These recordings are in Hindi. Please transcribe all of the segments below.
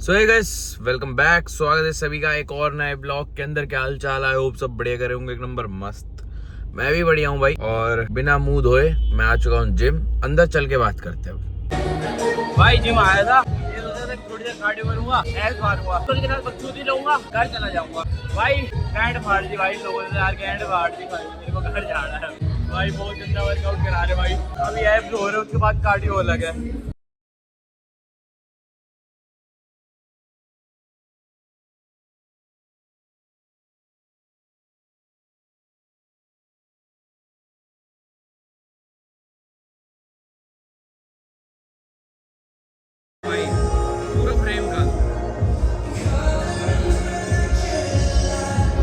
सो हे गाइस, वेलकम बैक। स्वागत है सभी का एक और नए ब्लॉग के अंदर। क्या हाल चाल है? होप सब बढ़िया करे होंगे, एक नंबर मस्त। मैं भी बढ़िया हूँ भाई। और बिना मुंह धोए मैं आ चुका हूँ जिम। अंदर चल के बात करते हैं भाई। जिम आया था, ये सोचा था थोड़ी देर कार्डियो करूंगा, एस मारूंगा, तो के साथ बकचोदी लूंगा, घर चला जाऊंगा। भाई गांड फाड़ दी भाई लोगों ने यार, गांड फाड़ दी भाई। मेरे को घर जाना है भाई, बहुत गंदा वर्कआउट करा रहे भाई। अभी एब्स हो रहे हैं, उसके बाद कार्डियो अलग है। भाई पूरा फ्रेम का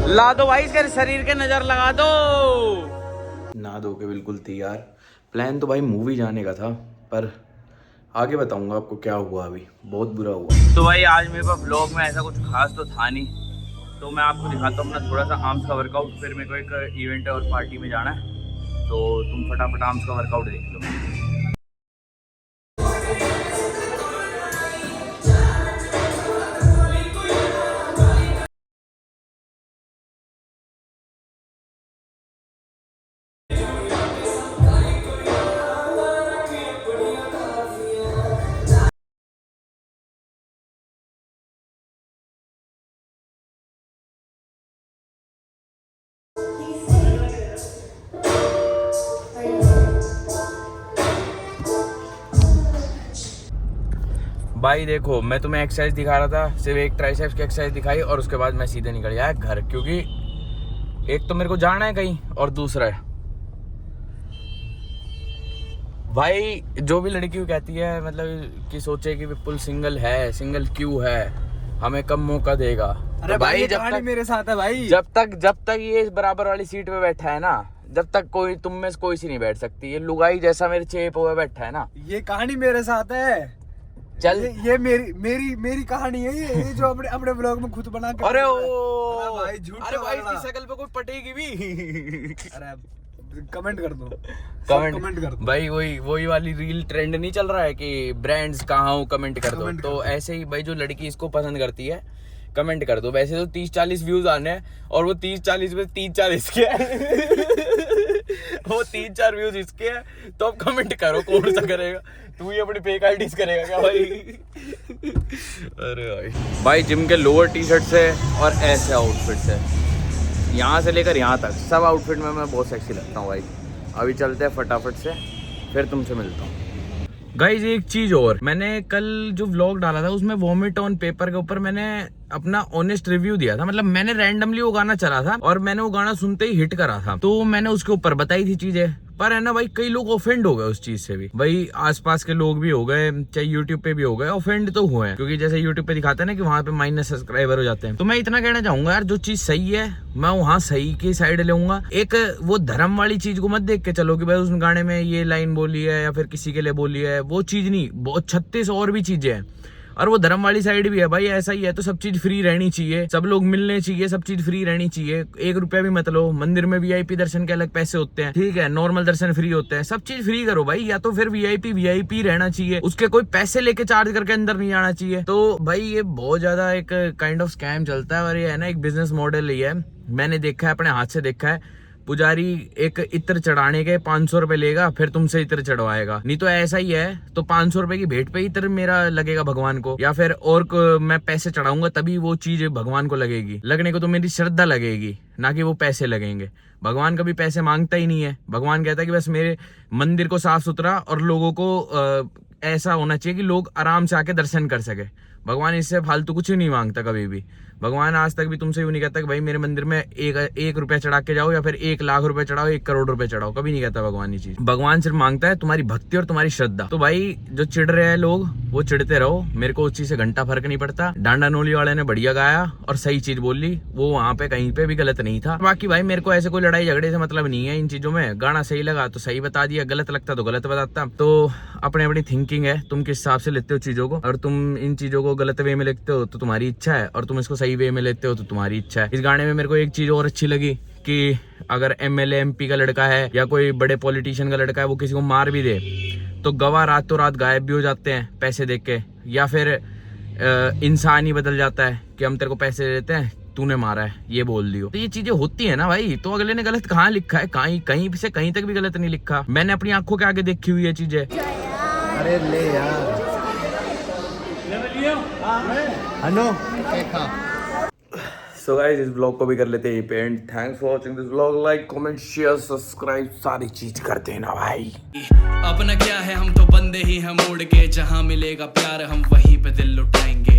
ला दो भाई, इसके शरीर के नजर लगा दो। ना दो के बिल्कुल तैयार। प्लान तो भाई मूवी जाने का था, पर आगे बताऊंगा आपको क्या हुआ। अभी बहुत बुरा हुआ। तो भाई आज मेरे पास व्लॉग में ऐसा कुछ खास तो था नहीं, तो मैं आपको दिखाता हूँ अपना थोड़ा सा आर्म्स का वर्कआउट। फिर मेरे को एक इवेंट और पार्टी में जाना है, तो तुम फटाफट आर्म्स का वर्कआउट देख लो। भाई देखो, मैं तुम्हें एक्सरसाइज दिखा रहा था, सिर्फ एक ट्राइसेप्स की एक्सरसाइज दिखाई और उसके बाद मैं सीधे निकल गया घर, क्योंकि एक तो मेरे को जाना है कहीं, और दूसरा है भाई जो भी लड़की कहती है मतलब कि सोचे कि विपुल सिंगल है, सिंगल क्यों है, हमें कम मौका देगा। अरे तो भाई जब तक मेरे साथ है भाई, जब तक ये बराबर वाली सीट पे बैठा है ना, जब तक कोई तुम में से कोई सी नहीं बैठ सकती। ये लुगाई जैसा मेरे चेप हुआ बैठा है ना, ये कहानी मेरे साथ है। चल ये मेरी कहानी है। ये जो अपने अपने ब्लॉग में खुद बना के। अरे भाई झूठ। अरे भाई इसकी शक्ल पे कोई पटेगी भी। अरे कमेंट कर दो, कमेंट कर दो भाई। वही वाली रील ट्रेंड नहीं चल रहा है कि ब्रांड्स कहाँ हो, कमेंट कर दो। तो ऐसे ही भाई जो लड़की इसको पसंद करती है, कमेंट कर दो। वैसे तो 30-40 व्यूज आने हैं, और वो 30-40 में 3-4 इसके हैं। वो 3-4 व्यूज इसके हैं, तो अब कमेंट करो कौन सा करेगा। तू ही अपनी फेक आईडीज करेगा क्या भाई? अरे भाई जिम के लोअर टी शर्ट से और ऐसे आउटफिट से, यहाँ से लेकर यहाँ तक सब आउटफिट में मैं बहुत सेक्सी लगता हूँ भाई। अभी चलते हैं फटाफट से, फिर तुमसे मिलता हूँ। गाइज एक चीज और, मैंने कल जो व्लॉग डाला था उसमें वॉमिट ऑन पेपर के ऊपर मैंने अपना ऑनेस्ट रिव्यू दिया था। मतलब मैंने रैंडमली वो गाना चला था और मैंने वो गाना सुनते ही हिट करा था, तो मैंने उसके ऊपर बताई थी चीजें। पर है ना भाई, कई लोग ऑफेंड हो गए उस चीज से भी भाई। आसपास के लोग भी हो गए, चाहे यूट्यूब पे भी हो गए, ऑफेंड तो हुए हैं। क्योंकि जैसे यूट्यूब पे दिखाते हैं ना कि वहां पे माइनस सब्सक्राइबर हो जाते हैं। तो मैं इतना कहना चाहूंगा यार, जो चीज सही है मैं वहां सही की साइड लूंगा। एक वो धर्म वाली चीज को मत देख के चलो कि भाई उस गाने में ये लाइन बोली है या फिर किसी के लिए बोली है, वो चीज नहीं। बहुत 36 और भी चीजें हैं, और वो धर्म वाली साइड भी है भाई। ऐसा ही है तो सब चीज फ्री रहनी चाहिए, सब लोग मिलने चाहिए, सब चीज फ्री रहनी चाहिए। 1 रुपया भी मत लो। मंदिर में वीआईपी दर्शन के अलग पैसे होते हैं, ठीक है, नॉर्मल दर्शन फ्री होते हैं। सब चीज फ्री करो भाई, या तो फिर वीआईपी रहना चाहिए, उसके कोई पैसे लेके चार्ज करके अंदर नहीं आना चाहिए। तो भाई ये बहुत ज्यादा एक काइंड ऑफ स्कैम चलता है, और ये है ना एक बिजनेस मॉडल ही है। मैंने देखा है, अपने हाथ से देखा है। पुजारी एक इत्र चढ़ाने के 500 रुपए लेगा, फिर तुमसे इत्र चढ़वाएगा। नहीं तो ऐसा ही है, तो 500 रुपए की भेंट पे इत्र मेरा लगेगा भगवान को, या फिर और मैं पैसे चढ़ाऊंगा तभी वो चीज भगवान को लगेगी। लगने को तो मेरी श्रद्धा लगेगी, ना कि वो पैसे लगेंगे। भगवान कभी पैसे मांगता ही नहीं है। भगवान कहता है कि बस मेरे मंदिर को साफ सुथरा और लोगों को ऐसा होना चाहिए कि लोग आराम से आके दर्शन कर सके। भगवान इससे फालतू कुछ नहीं मांगता कभी भी। भगवान आज तक भी तुमसे यूं नहीं कहता कि भाई मेरे मंदिर में एक रुपया चढ़ा के जाओ, या फिर 1 लाख रुपए चढ़ाओ, 1 करोड़ रुपए चढ़ाओ। कभी नहीं कहता भगवान ये चीज। भगवान सिर्फ मांगता है तुम्हारी भक्ति और तुम्हारी श्रद्धा। तो भाई जो चिढ़ रहे हैं लोग, वो चिढ़ते रहो, मेरे को उस चीज से घंटा फर्क नहीं पड़ता। डांडा नोली वाले ने बढ़िया गाया और सही चीज बोली, वो वहां पे कहीं पे भी गलत नहीं था। बाकी भाई मेरे को ऐसे कोई लड़ाई झगड़े से मतलब नहीं है इन चीजों में। गाना सही लगा तो सही बता दिया, गलत लगता तो गलत बताता। तो अपनी अपनी थिंकिंग है, तुम किस हिसाब से लेते हो चीजों को। और तुम इन चीजों को गलत वे में लेते हो तो तुम्हारी इच्छा है, और तुम इसको सही वे में लेते हो तो तुम्हारी इच्छा है। इस गाने में मेरे को एक चीज और अच्छी लगी कि अगर एमएलए एमपी का लड़का है या कोई बड़े पॉलिटिशियन का लड़का है, वो किसी को मार भी दे तो गवाह रातों रात गायब भी हो जाते हैं पैसे देके, या फिर इंसान ही बदल जाता है कि हम तेरे को पैसे दे देते हैं, तूने मारा है, ये बोल दियो। तो ये चीजें होती है ना भाई। तो अगले ने गलत कहाँ लिखा है, कहीं से कहीं तक भी गलत नहीं लिखा। मैंने अपनी आंखों के आगे देखी हुई है चीजें। अरे ले यार सो गाइस इस ब्लॉग को भी कर लेते हैं and thanks for watching this blog. Like comment share subscribe सारी चीज करते हैं ना भाई। अपना क्या है, हम तो बंदे ही हैं मोड़ के, जहाँ मिलेगा प्यार हम वहीं पे दिल लुटाएंगे।